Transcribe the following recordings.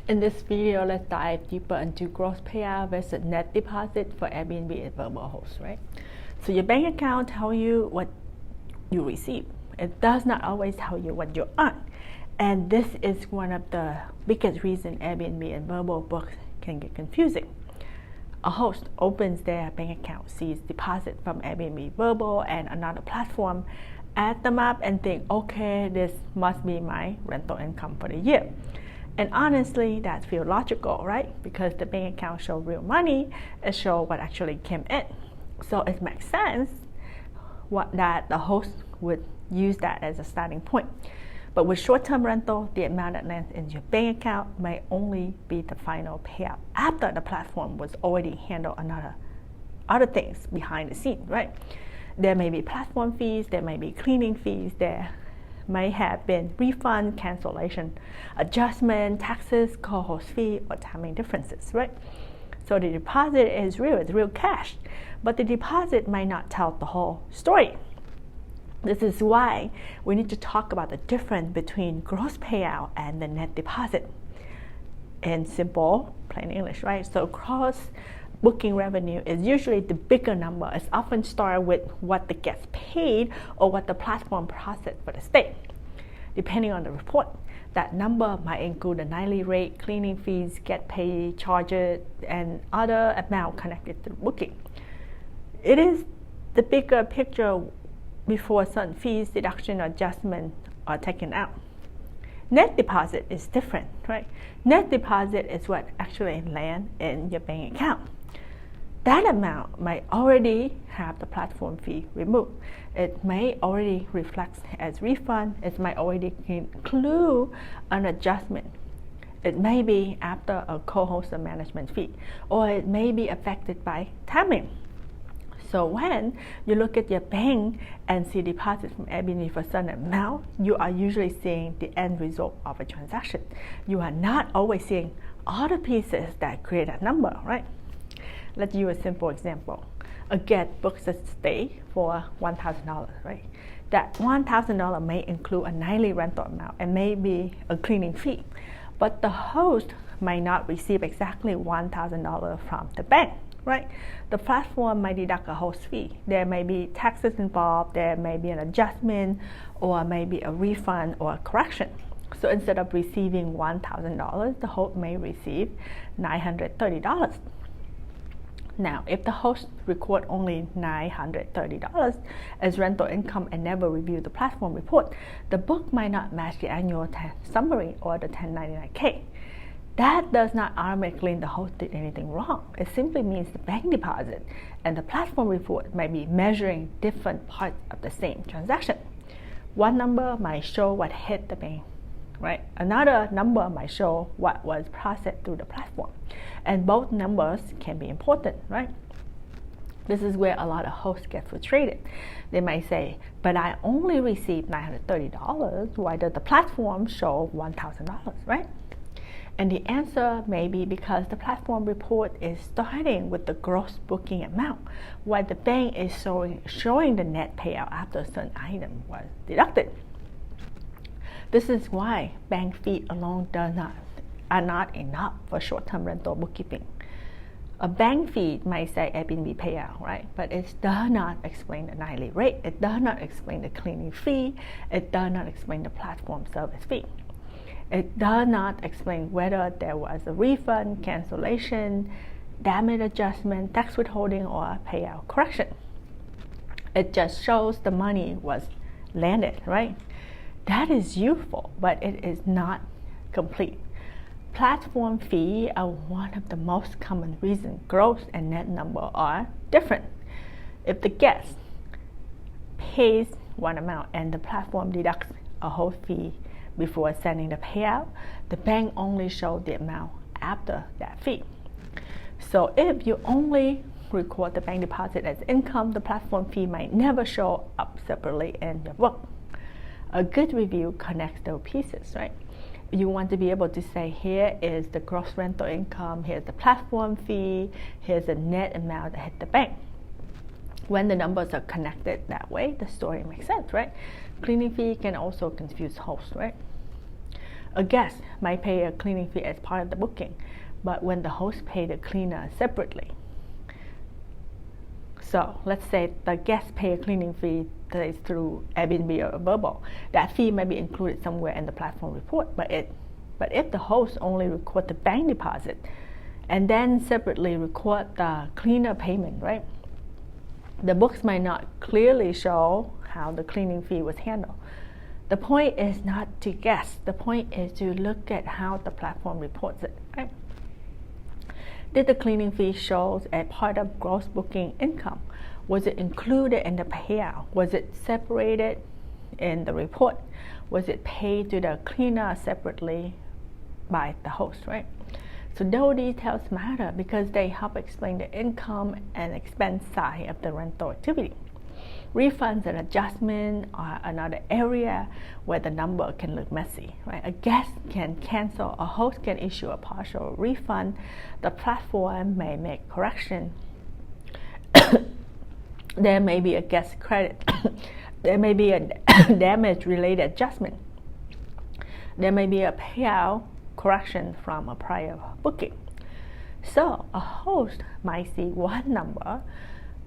In this video, let's dive deeper into gross payout versus net deposit for Airbnb and VRBO hosts, right? So your bank account tells you what you receive. It does not always tell you what you earn. And this is one of the biggest reasons Airbnb and VRBO books can get confusing. A host opens their bank account, sees deposit from Airbnb, VRBO, and another platform, add them up and think, okay, this must be my rental income for the year. And honestly, that feels logical, right? Because the bank account shows real money, it shows what actually came in. So it makes sense that the host would use that as a starting point. But with short-term rental, the amount that lands in your bank account may only be the final payout after the platform was already handled other things behind the scenes, right? There may be platform fees, there may be cleaning fees, there may have been refund, cancellation, adjustment, taxes, co-host fee, or timing differences, right? So the deposit is real, it's real cash, but the deposit might not tell the whole story. This is why we need to talk about the difference between gross payout and the net deposit. In simple, plain English, right? So gross booking revenue is usually the bigger number. It's often started with what gets paid or what the platform processed for the stay. Depending on the report, that number might include the nightly rate, cleaning fees, get paid, charges, and other amount connected to the booking. It is the bigger picture before certain fees, deduction, or adjustment are taken out. Net deposit is different, right? Net deposit is what actually lands in your bank account. That amount might already have the platform fee removed. It may already reflect as refund. It might already include an adjustment. It may be after a co-host or management fee, or it may be affected by timing. So when you look at your bank and see deposits from Airbnb for a certain amount, you are usually seeing the end result of a transaction. You are not always seeing all the pieces that create a number, right? Let's use a simple example. A guest books a stay for $1,000, right? That $1,000 may include a nightly rental amount and maybe a cleaning fee, but the host might not receive exactly $1,000 from the bank, right? The platform might deduct a host fee. There may be taxes involved, there may be an adjustment, or maybe a refund or a correction. So instead of receiving $1,000, the host may receive $930. Now, if the host record only $930 as rental income and never review the platform report, the book might not match the annual summary or the 1099K. That does not automatically mean the host did anything wrong. It simply means the bank deposit and the platform report might be measuring different parts of the same transaction. One number might show what hit the bank, right? Another number might show what was processed through the platform. And both numbers can be important, right? This is where a lot of hosts get frustrated. They might say, but I only received $930. Why does the platform show $1,000, right? And the answer may be because the platform report is starting with the gross booking amount, while the bank is showing the net payout after a certain item was deducted. This is why bank fees alone are not enough for short-term rental bookkeeping. A bank fee might say Airbnb payout, right? But it does not explain the nightly rate. It does not explain the cleaning fee. It does not explain the platform service fee. It does not explain whether there was a refund, cancellation, damage adjustment, tax withholding, or payout correction. It just shows the money was landed, right? That is useful, but it is not complete. Platform fees are one of the most common reasons gross and net number are different. If the guest pays one amount and the platform deducts a host fee before sending the payout, the bank only shows the amount after that fee. So if you only record the bank deposit as income, the platform fee might never show up separately in your book. A good review connects those pieces, right? You want to be able to say, here is the gross rental income, here's the platform fee, here's the net amount that hit the bank. When the numbers are connected that way, the story makes sense, right? Cleaning fee can also confuse hosts, right? A guest might pay a cleaning fee as part of the booking, but when the host pays the cleaner separately. So let's say the guest pay a cleaning fee that is through Airbnb or VRBO. That fee may be included somewhere in the platform report, but if the host only record the bank deposit and then separately record the cleaner payment, right? The books might not clearly show how the cleaning fee was handled. The point is not to guess. The point is to look at how the platform reports it, right? Did the cleaning fee show as part of gross booking income? Was it included in the payout? Was it separated in the report? Was it paid to the cleaner separately by the host, right? So those details matter because they help explain the income and expense side of the rental activity. Refunds and adjustment are another area where the number can look messy, right? A guest can cancel, a host can issue a partial refund, the platform may make correction. There may be a guest credit, there may be a damage-related adjustment, there may be a payout correction from a prior booking. So a host might see one number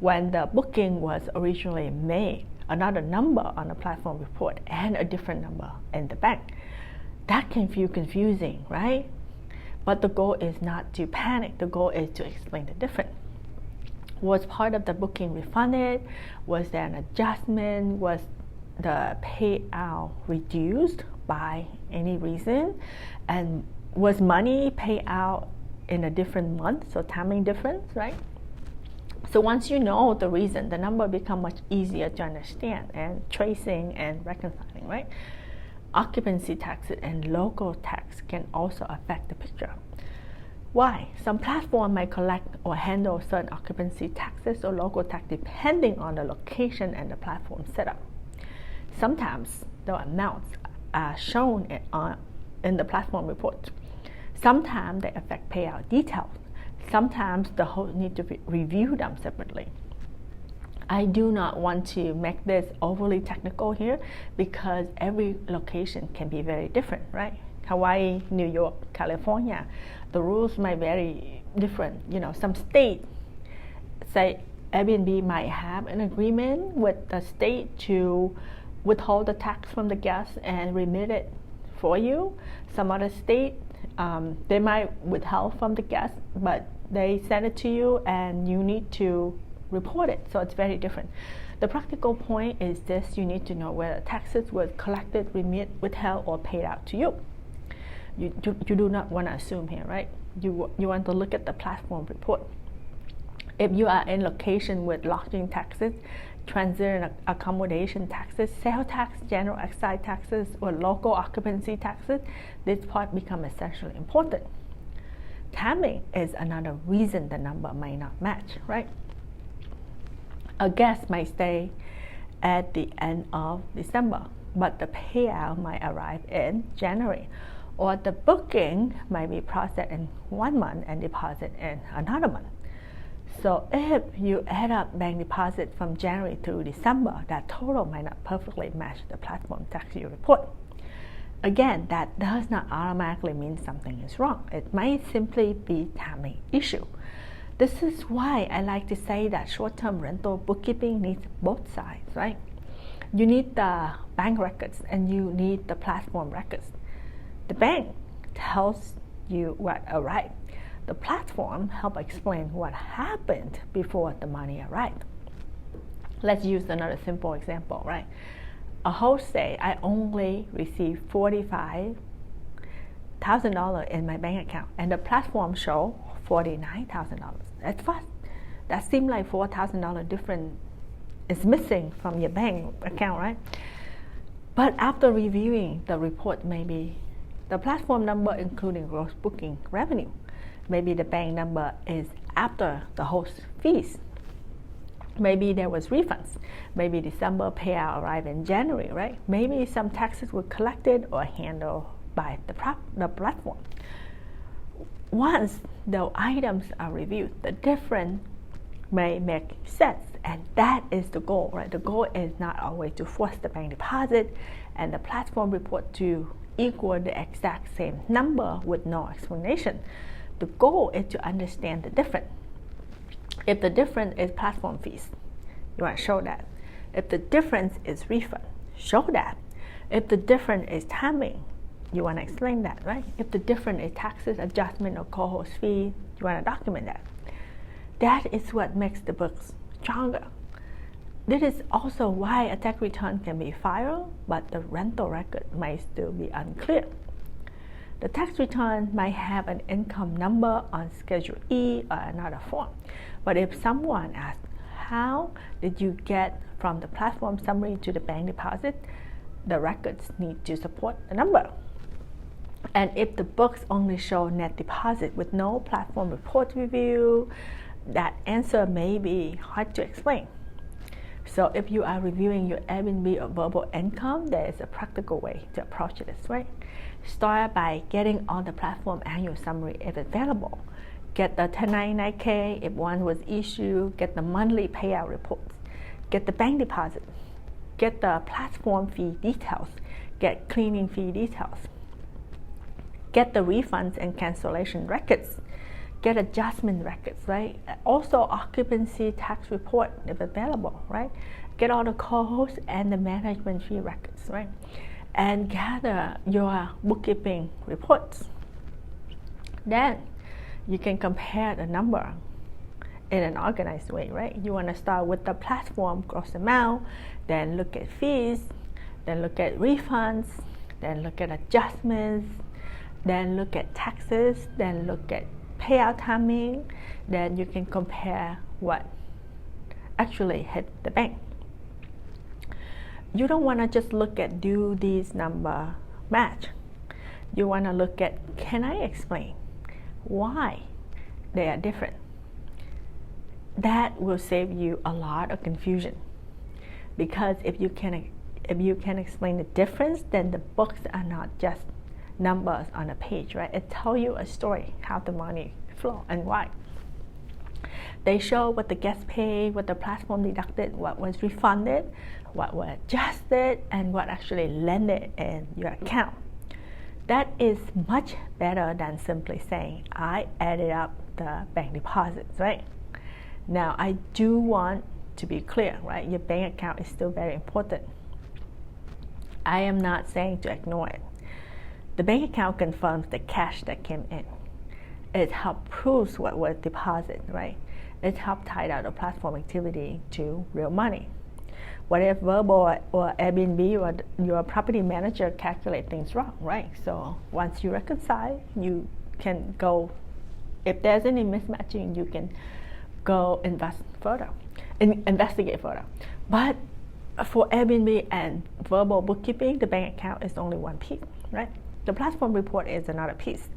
when the booking was originally made, another number on the platform report, and a different number in the bank. That can feel confusing, right? But the goal is not to panic. The goal is to explain the difference. Was part of the booking refunded? Was there an adjustment? Was the payout reduced by any reason? And was money paid out in a different month, so timing difference, right? So once you know the reason, the number becomes much easier to understand and tracing and reconciling, right? Occupancy taxes and local tax can also affect the picture. Why? Some platforms might collect or handle certain occupancy taxes or local tax depending on the location and the platform setup. Sometimes the amounts are shown in the platform report. Sometimes they affect payout details. Sometimes the host need to review them separately. I do not want to make this overly technical here because every location can be very different, right? Hawaii, New York, California, the rules might vary different. Some states, say Airbnb might have an agreement with the state to withhold the tax from the guests and remit it for you. Some other state, they might withhold from the guests, but they send it to you and you need to report it. So it's very different. The practical point is this: you need to know whether taxes were collected, remit, withheld, or paid out to you. You do not want to assume here, right? You want to look at the platform report. If you are in location with lodging taxes, transit and accommodation taxes, sales tax, general excise taxes, or local occupancy taxes, this part becomes essentially important. Timing is another reason the number might not match, right? A guest might stay at the end of December, but the payout might arrive in January, or the booking might be processed in 1 month and deposit in another month. So if you add up bank deposit from January to December, that total might not perfectly match the platform tax you report. Again, that does not automatically mean something is wrong. It might simply be timing issue. This is why I like to say that short-term rental bookkeeping needs both sides, right? You need the bank records and you need the platform records. The bank tells you what arrived. The platform helps explain what happened before the money arrived. Let's use another simple example, right? A host say, I only received $45,000 in my bank account, and the platform show $49,000. That's fast. That seems like $4,000 difference is missing from your bank account, right? But after reviewing the report, maybe the platform number including gross booking revenue. Maybe the bank number is after the host fees. Maybe there was refunds. Maybe December payout arrived in January, right? Maybe some taxes were collected or handled by the platform. Once the items are reviewed, the difference may make sense, and that is the goal, right? The goal is not always to force the bank deposit and the platform report to equal the exact same number with no explanation. The goal is to understand the difference. If the difference is platform fees, you want to show that. If the difference is refund, show that. If the difference is timing, you want to explain that, right? If the difference is taxes, adjustment, or co-host fee, you want to document that. That is what makes the books stronger. This is also why a tax return can be filed, but the rental record might still be unclear. The tax return might have an income number on Schedule E or another form. But if someone asks, how did you get from the platform summary to the bank deposit, the records need to support the number. And if the books only show net deposit with no platform report review, that answer may be hard to explain. So if you are reviewing your Airbnb or VRBO income, there is a practical way to approach this, right? Start by getting on the platform annual summary if available. Get the 1099K if one was issued. Get the monthly payout reports. Get the bank deposit. Get the platform fee details. Get cleaning fee details. Get the refunds and cancellation records. Get adjustment records, right? Also occupancy tax report if available, right? Get all the co-hosts and the management fee records, right? And gather your bookkeeping reports. Then you can compare the number in an organized way, right? You want to start with the platform gross amount, then look at fees, then look at refunds, then look at adjustments, then look at taxes, then look at payout timing. Then you can compare what actually hit the bank. You don't want to just look at do these numbers match. You want to look at, can I explain why they are different? That will save you a lot of confusion, because if you can explain the difference, then the books are not just numbers on a page, right? It tells you a story, how the money flow and why. They show what the guest paid, what the platform deducted, what was refunded, what was adjusted, and what actually landed in your account. That is much better than simply saying, I added up the bank deposits, right? Now, I do want to be clear, right? Your bank account is still very important. I am not saying to ignore it. The bank account confirms the cash that came in. It helps prove what was deposited, right? It helps tie out the platform activity to real money. What if VRBO or Airbnb or your property manager calculate things wrong, right? So once you reconcile, you can go, if there's any mismatching, you can go investigate further. But for Airbnb and VRBO bookkeeping, the bank account is only one piece, right? The platform report is another piece.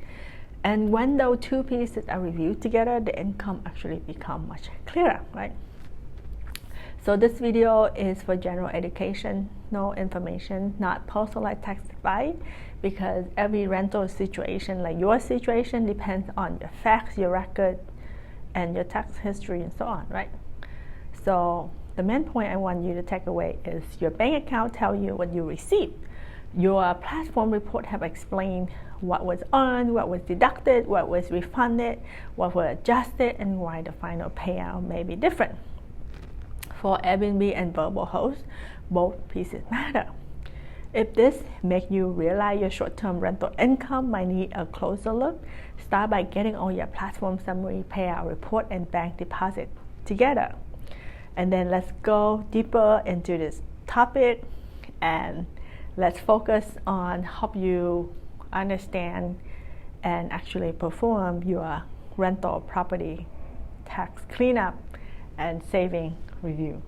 And when those two pieces are reviewed together, the income actually becomes much clearer, right? So this video is for general education, no information, not personalized tax advice, because every rental situation, like your situation, depends on your facts, your record, and your tax history, and so on, right? So the main point I want you to take away is your bank account tells you what you received. Your platform report have explained what was earned, what was deducted, what was refunded, what was adjusted, and why the final payout may be different. For Airbnb and VRBO hosts, both pieces matter. If this makes you realize your short-term rental income might need a closer look, start by getting all your platform summary, payout report, and bank deposit together. And then let's go deeper into this topic, and let's focus on help you understand and actually perform your rental property tax cleanup and saving review.